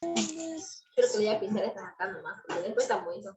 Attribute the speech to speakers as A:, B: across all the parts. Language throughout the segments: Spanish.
A: Creo que le voy a pintar estas acá nomás, porque después está muy eso.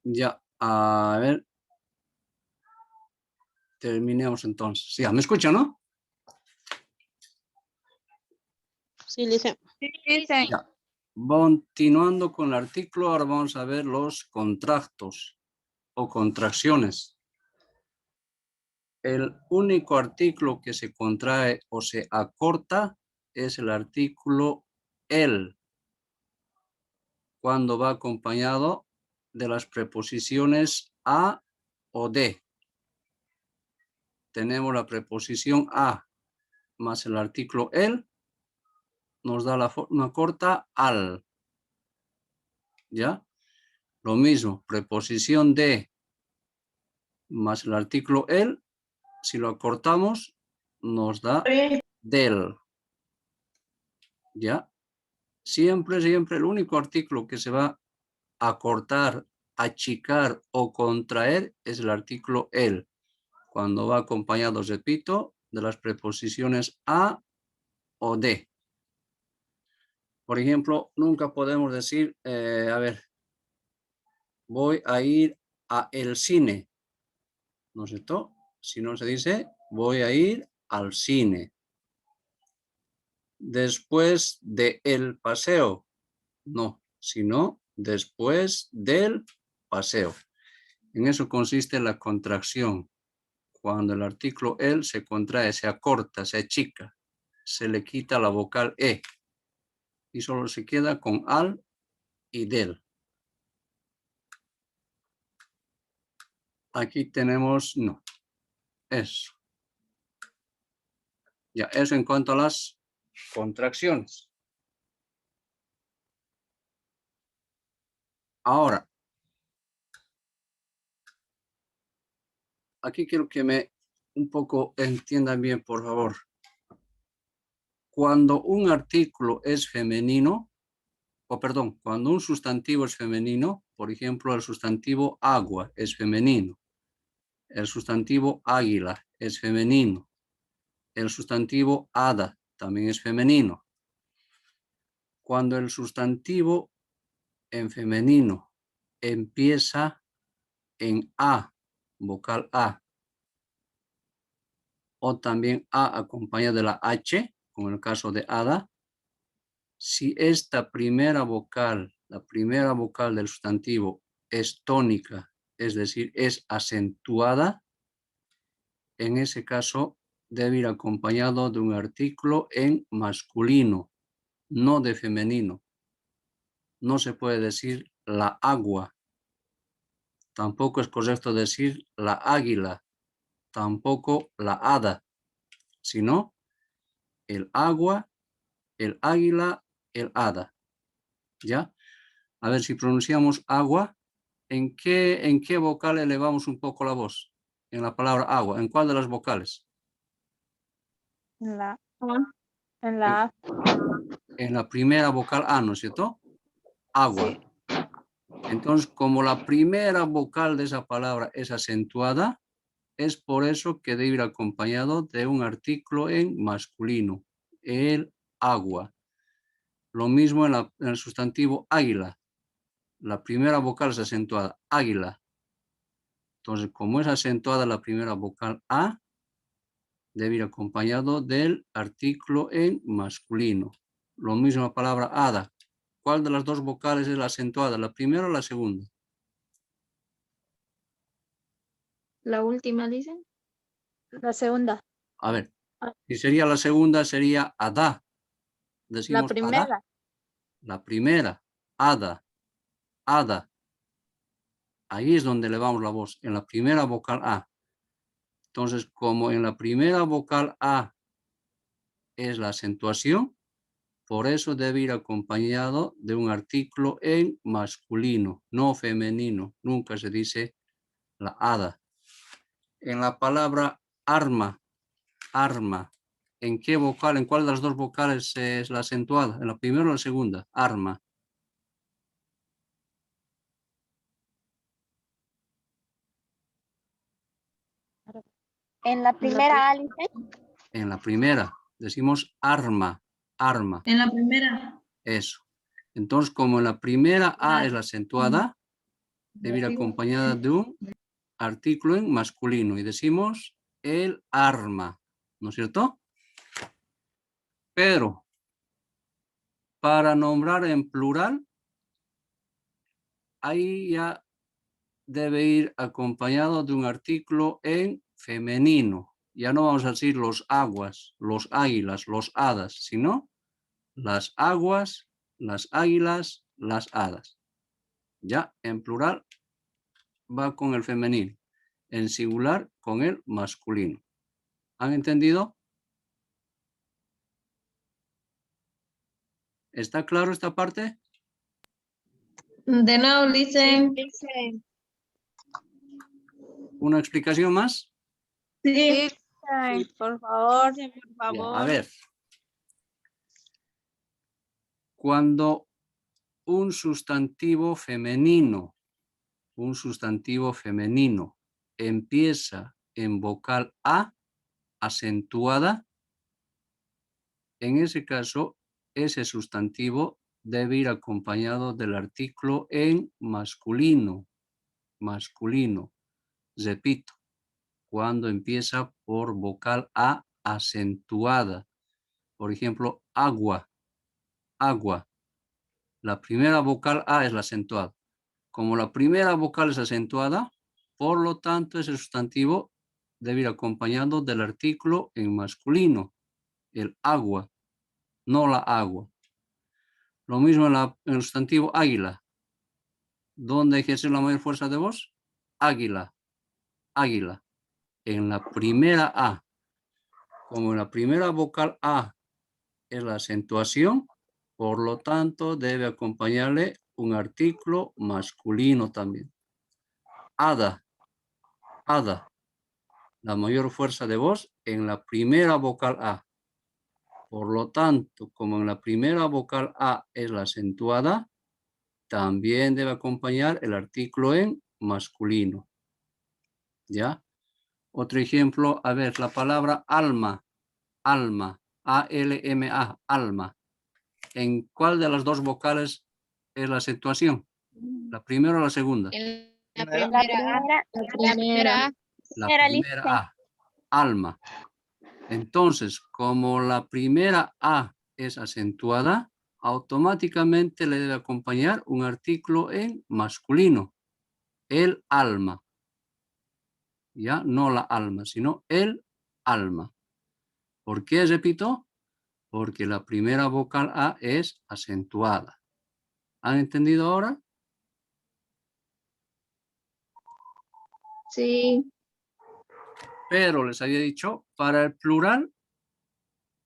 B: Ya, a ver. Terminemos entonces. Ya, ¿me escuchan, no?
C: Sí, dice.
B: Ya. Continuando con el artículo, ahora vamos a ver los contractos o contracciones. El único artículo que se contrae o se acorta es el artículo el, cuando va acompañado de las preposiciones a o de. Tenemos la preposición a más el artículo el, nos da la forma corta al. ¿Ya? Lo mismo, preposición de más el artículo el, si lo acortamos, nos da del. ¿Ya? Siempre el único artículo que se va a acortar, achicar o contraer es el artículo el, cuando va acompañado, repito, de las preposiciones a o de. Por ejemplo, nunca podemos decir, a ver, voy a ir a el cine, ¿no es cierto? Si no se dice, voy a ir al cine. Después de el paseo, no, sino después del paseo. En eso consiste la contracción. Cuando el artículo el se contrae, se acorta, se achica, se le quita la vocal e y solo se queda con al y del. Aquí tenemos no. Eso. Ya, eso en cuanto a las contracciones. Ahora, aquí quiero que me un poco entiendan bien, por favor. Cuando un artículo es femenino, cuando un sustantivo es femenino, por ejemplo, el sustantivo agua es femenino, el sustantivo águila es femenino, el sustantivo hada también es femenino. Cuando el sustantivo en femenino empieza en a, vocal a, o también a acompañada de la h, como en el caso de hada, si esta primera vocal, la primera vocal del sustantivo es tónica, es decir, es acentuada, en ese caso debe ir acompañado de un artículo en masculino, no de femenino. No se puede decir la agua. Tampoco es correcto decir la águila. Tampoco la hada, sino el agua, el águila, el hada. ¿Ya? A ver si pronunciamos agua. ¿En qué vocal elevamos un poco la voz? En la palabra agua. ¿En cuál de las vocales?
D: En la A.
B: En la primera vocal A, ¿no es cierto? Agua.
D: Sí.
B: Entonces, como la primera vocal de esa palabra es acentuada, es por eso que debe ir acompañado de un artículo en masculino. El agua. Lo mismo en el sustantivo águila. La primera vocal es acentuada, águila. Entonces, como es acentuada la primera vocal A, debe ir acompañado del artículo en masculino. Lo mismo la palabra hada. ¿Cuál de las dos vocales es la acentuada? ¿La primera o la segunda?
A: La última, dicen.
D: La segunda.
B: A ver,
D: Ah.
B: si sería la segunda, sería ada.
D: La
B: Decimos ada.
D: primera.
B: La primera, ada, ada. Ahí es donde elevamos la voz, en la primera vocal A. Entonces, como en la primera vocal A es la acentuación, por eso debe ir acompañado de un artículo en masculino, no femenino. Nunca se dice la hada. En la palabra arma, arma, ¿en qué vocal, en cuál de las dos vocales es la acentuada? ¿En la primera o la segunda? Arma.
D: En la primera Alice.
B: En la primera, decimos arma, arma.
E: En la primera.
B: Eso. Entonces, como en la primera A es la acentuada, debe ir acompañada de un artículo en masculino y decimos el arma, ¿no es cierto? Pero para nombrar en plural, ahí ya debe ir acompañado de un artículo en femenino. Ya no vamos a decir los aguas, los águilas, los hadas, sino las aguas, las águilas, las hadas. Ya en plural va con el femenino, en singular con el masculino. ¿Han entendido? ¿Está claro esta parte?
E: De nuevo, listen.
B: ¿Una explicación más?
E: Sí.
D: Ay, por favor.
C: Dice, por
B: Ya,
C: favor.
B: a ver. Cuando un sustantivo femenino empieza en vocal A acentuada, en ese caso, ese sustantivo debe ir acompañado del artículo en masculino. Masculino. Repito, cuando empieza por vocal A acentuada. Por ejemplo, agua, agua. La primera vocal A es la acentuada. Como la primera vocal es acentuada, por lo tanto, ese sustantivo debe ir acompañado del artículo en masculino, el agua, no la agua. Lo mismo en el sustantivo águila. ¿Dónde ejerce la mayor fuerza de voz? Águila, águila. En la primera A. Como en la primera vocal A es la acentuación, por lo tanto, debe acompañarle un artículo masculino también. Hada, hada. La mayor fuerza de voz en la primera vocal A. Por lo tanto, como en la primera vocal A es la acentuada, también debe acompañar el artículo en masculino. ¿Ya? Otro ejemplo, a ver, la palabra alma, alma, A-L-M-A, alma. ¿En cuál de las dos vocales es la acentuación? ¿La primera o la segunda?
C: La
D: La
C: primera.
B: La primera A, alma. Entonces, como la primera A es acentuada, automáticamente le debe acompañar un artículo en masculino, el alma. Ya no la alma, sino el alma. ¿Por qué repito? Porque la primera vocal A es acentuada. ¿Han entendido ahora?
A: Sí.
B: Pero les había dicho, para el plural,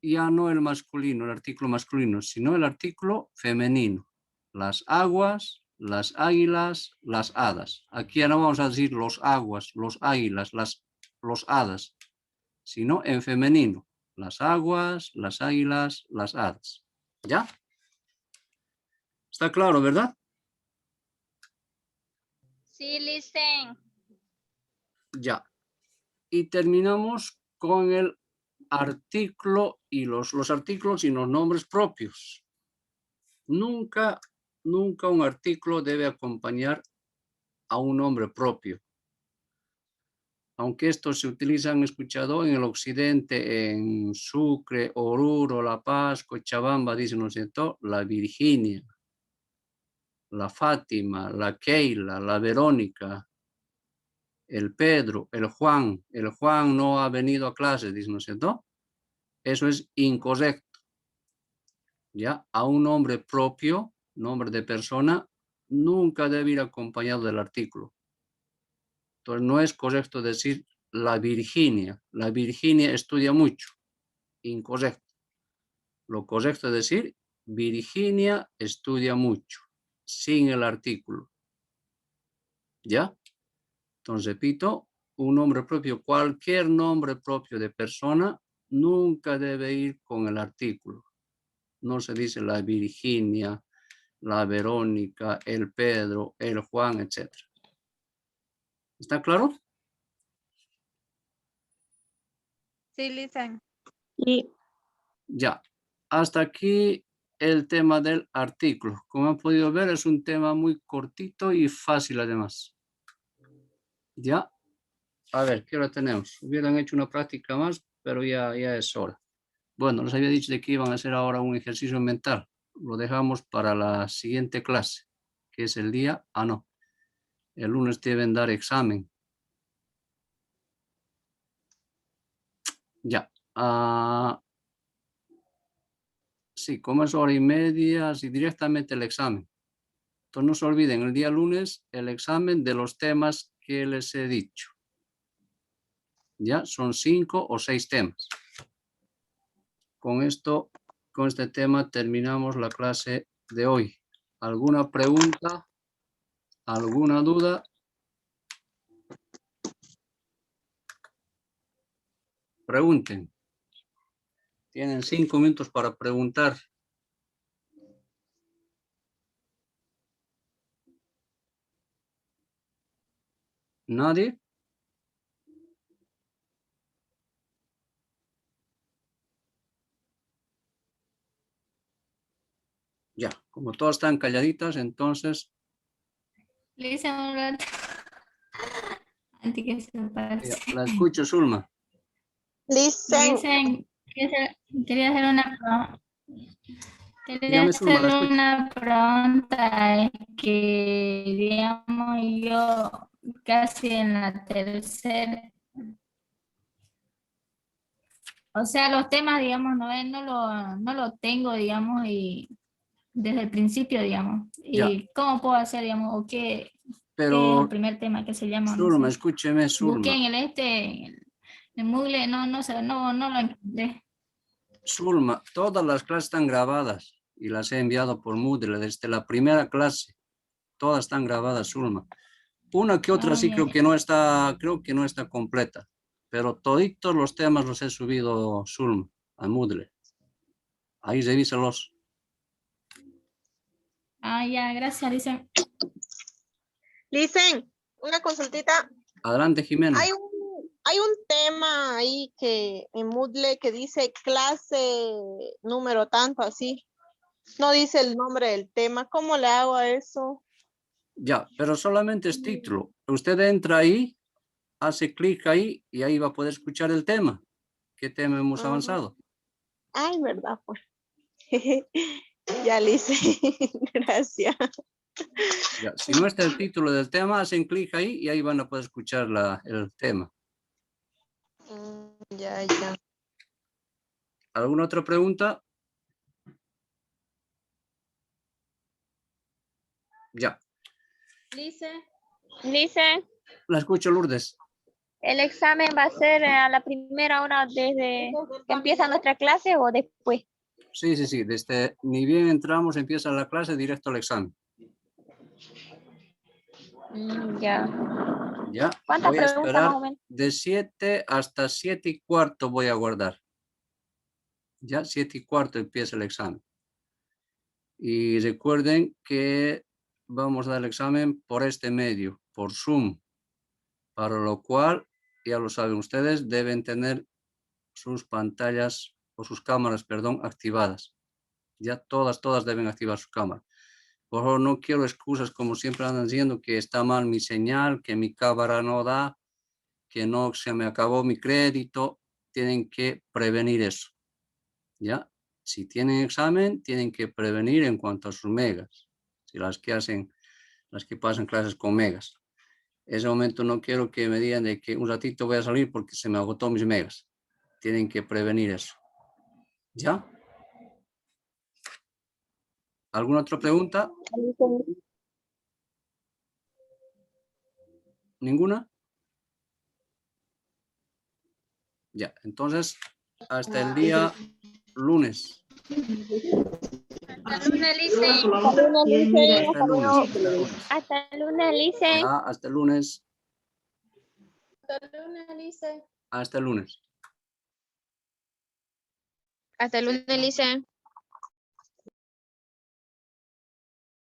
B: ya no el masculino, el artículo masculino, sino el artículo femenino. Las aguas, las águilas, las hadas. Aquí ya no vamos a decir los aguas, los águilas, los hadas, sino en femenino. Las aguas, las águilas, las hadas. ¿Ya? Está claro, ¿verdad?
D: Sí, listen.
B: Ya. Y terminamos con el artículo y los artículos y los nombres propios. Nunca nunca un artículo debe acompañar a un nombre propio. Aunque estos se utilizan, he escuchado, en el occidente, en Sucre, Oruro, La Paz, Cochabamba, dicen, ¿no es cierto? La Virginia, la Fátima, la Keila, la Verónica, el Pedro, el Juan. El Juan no ha venido a clase, dicen, ¿no es cierto? Eso es incorrecto. ¿Ya? A un nombre propio, nombre de persona, nunca debe ir acompañado del artículo. Entonces, no es correcto decir la Virginia. La Virginia estudia mucho. Incorrecto. Lo correcto es decir Virginia estudia mucho, sin el artículo. ¿Ya? Entonces, repito, un nombre propio, cualquier nombre propio de persona, nunca debe ir con el artículo. No se dice la Virginia, la Verónica, el Pedro, el Juan, etc. ¿Está claro?
C: Sí, listen.
E: Sí.
B: Ya. Hasta aquí el tema del artículo. Como han podido ver, es un tema muy cortito y fácil además. Ya. A ver, ¿qué hora tenemos? Hubieran hecho una práctica más, pero ya es hora. Bueno, les había dicho de que iban a hacer ahora un ejercicio mental. Lo dejamos para la siguiente clase, que es el día... no. El lunes deben dar examen. Ya. Sí, como es 1h30, así directamente el examen. Entonces no se olviden, el día lunes el examen de los temas que les he dicho. Ya, son 5 o 6 temas. Con este tema terminamos la clase de hoy. ¿Alguna pregunta? ¿Alguna duda? Pregunten. Tienen 5 minutos para preguntar. ¿Nadie? Ya, como todas están calladitas, entonces...
A: Listen un rato. Antes que se pase.
B: Ya, la escucho, Zulma.
D: Listen.
A: Listen, quería hacer una pregunta. Quería
B: Dígame, Zulma, la
A: hacerle
B: escucho.
A: una pregunta que, digamos, yo casi en la tercera, o sea, los temas, digamos, no lo tengo, digamos, y desde el principio, digamos.
B: Ya.
A: ¿Y cómo puedo hacer, digamos, o qué es el
B: Pero,
A: primer tema que se llama? No
B: Zulma,
A: sé.
B: escúcheme,
A: Busqué
B: Zulma.
A: en en Google, no lo encontré.
B: Zulma, todas las clases están grabadas y las he enviado por Moodle desde la primera clase. Todas están grabadas, Zulma. Una que otra sí creo que no está completa, pero toditos los temas los he subido, Zulma, a Moodle. Ahí revísalos.
A: Ya, gracias, dice.
D: Listen, una consultita.
B: Adelante, Jimena.
D: Hay un tema ahí que en Moodle que dice clase número tanto así. No dice el nombre del tema. ¿Cómo le hago a eso?
B: Ya, pero solamente es título. Usted entra ahí, hace clic ahí y ahí va a poder escuchar el tema. ¿Qué tema hemos avanzado?
D: Ay, verdad, pues. Ya le hice. Gracias.
B: Ya, si no está el título del tema, hacen clic ahí y ahí van a poder escuchar el tema.
D: Ya.
B: ¿Alguna otra pregunta? Ya.
D: Listen,
B: La escucho, Lourdes.
D: ¿el examen va a ser a la primera hora desde que empieza nuestra clase o después?
B: Sí. Desde ni bien entramos, empieza la clase, directo al examen.
D: Ya.
B: Ya.
D: ¿Cuántas
B: Voy a
D: preguntas
B: esperar
D: más o menos?
B: de 7 hasta 7:15 voy a guardar. Ya, 7:15 empieza el examen. Y recuerden que vamos a dar el examen por este medio, por Zoom, para lo cual, ya lo saben ustedes, deben tener sus pantallas o sus cámaras, perdón, activadas. Ya todas deben activar su cámara. Por favor, no quiero excusas como siempre andan diciendo que está mal mi señal, que mi cámara no da, que no se me acabó mi crédito. Tienen que prevenir eso. ¿Ya? Si tienen examen, tienen que prevenir en cuanto a sus megas. Si las que pasan clases con megas. En ese momento no quiero que me digan de que un ratito voy a salir porque se me agotó mis megas. Tienen que prevenir eso. ¿Ya? ¿Alguna otra pregunta? ¿Ninguna? Ya, entonces, hasta el día lunes.
C: Hasta el lunes, Licen.
B: Hasta el lunes.
C: Hasta el lunes, Licen.
B: Ya, hasta el lunes.
C: Hasta el lunes, Licen.
B: Hasta el lunes.
C: Hasta el lunes, Licen.